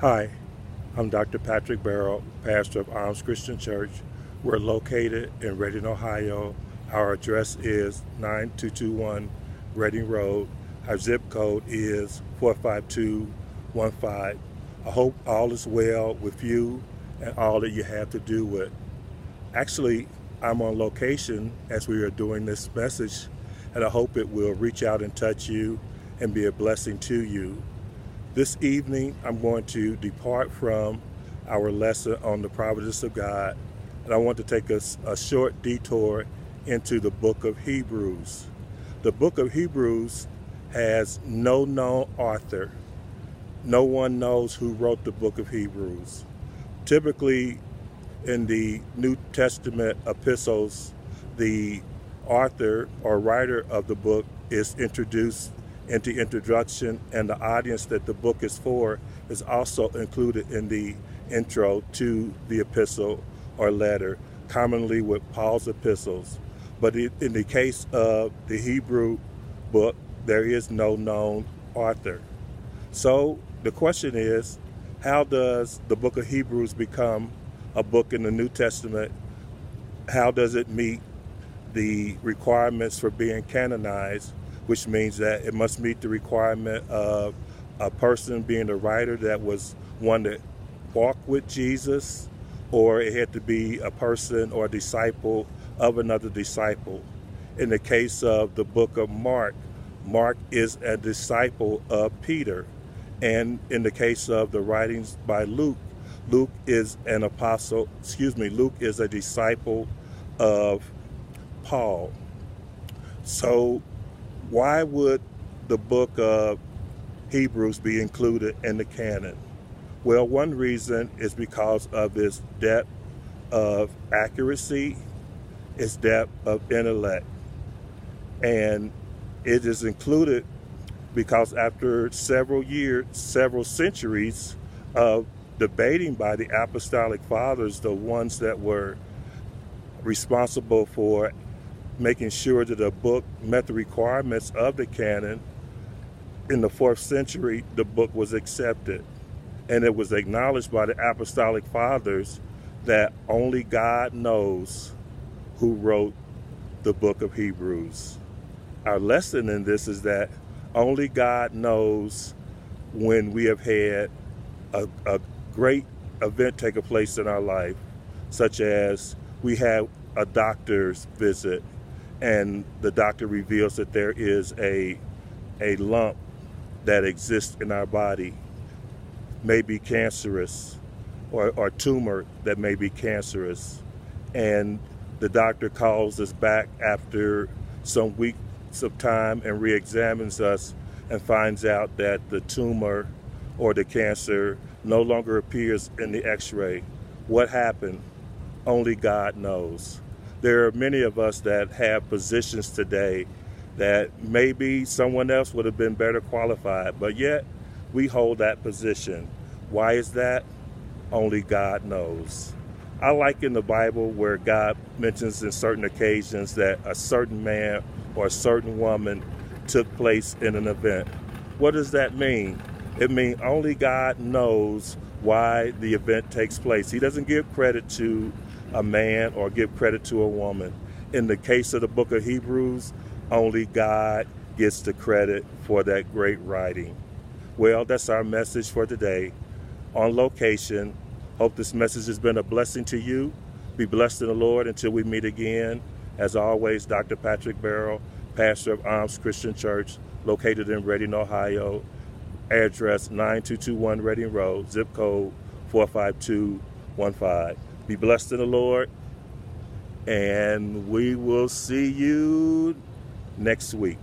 Hi, I'm Dr. Patrick Barrow, pastor of Arms Christian Church. We're located in Reading, Ohio. Our address is 9221 Reading Road. Our zip code is 45215. I hope all is well with you and all that you have to do with. Actually, I'm on location as we are doing this message, and I hope it will reach out and touch you and be a blessing to you. This evening, I'm going to depart from our lesson on the providence of God, and I want to take a short detour into the book of Hebrews. The book of Hebrews has no known author. No one knows who wrote the book of Hebrews. Typically, in the New Testament epistles, the author or writer of the book is introduced in the introduction, and the audience that the book is for is also included in the intro to the epistle or letter, commonly with Paul's epistles. But in the case of the Hebrew book, there is no known author. So the question is, how does the book of Hebrews become a book in the New Testament? How does it meet the requirements for being canonized, which means that it must meet the requirement of a person being a writer that was one that walked with Jesus, or it had to be a person or a disciple of another disciple. In the case of the book of Mark, Mark is a disciple of Peter. And in the case of the writings by Luke, Luke is a disciple of Paul. So why would the book of Hebrews be included in the canon? Well, one reason is because of its depth of accuracy, its depth of intellect. And it is included because after several centuries of debating by the apostolic fathers, the ones that were responsible for making sure that a book met the requirements of the canon, in the 4th century, the book was accepted. And it was acknowledged by the apostolic fathers that only God knows who wrote the book of Hebrews. Our lesson in this is that only God knows when we have had a great event take place in our life, such as we have a doctor's visit, and the doctor reveals that there is a lump that exists in our body, may be cancerous, or tumor that may be cancerous. And the doctor calls us back after some weeks of time and re-examines us and finds out that the tumor or the cancer no longer appears in the x-ray. What happened? Only God knows. There are many of us that have positions today that maybe someone else would have been better qualified, but yet we hold that position. Why is that? Only God knows. I like in the Bible where God mentions in certain occasions that a certain man or a certain woman took place in an event. What does that mean? It means only God knows why the event takes place. He doesn't give credit to a man or give credit to a woman. In the case of the book of Hebrews, only God gets the credit for that great writing. Well, that's our message for today on location. Hope this message has been a blessing to you. Be blessed in the Lord until we meet again. As always, Dr. Patrick Barrow, pastor of Arms Christian Church, located in Reading, Ohio. Address 9221 Reading Road, zip code 45215. Be blessed in the Lord, and we will see you next week.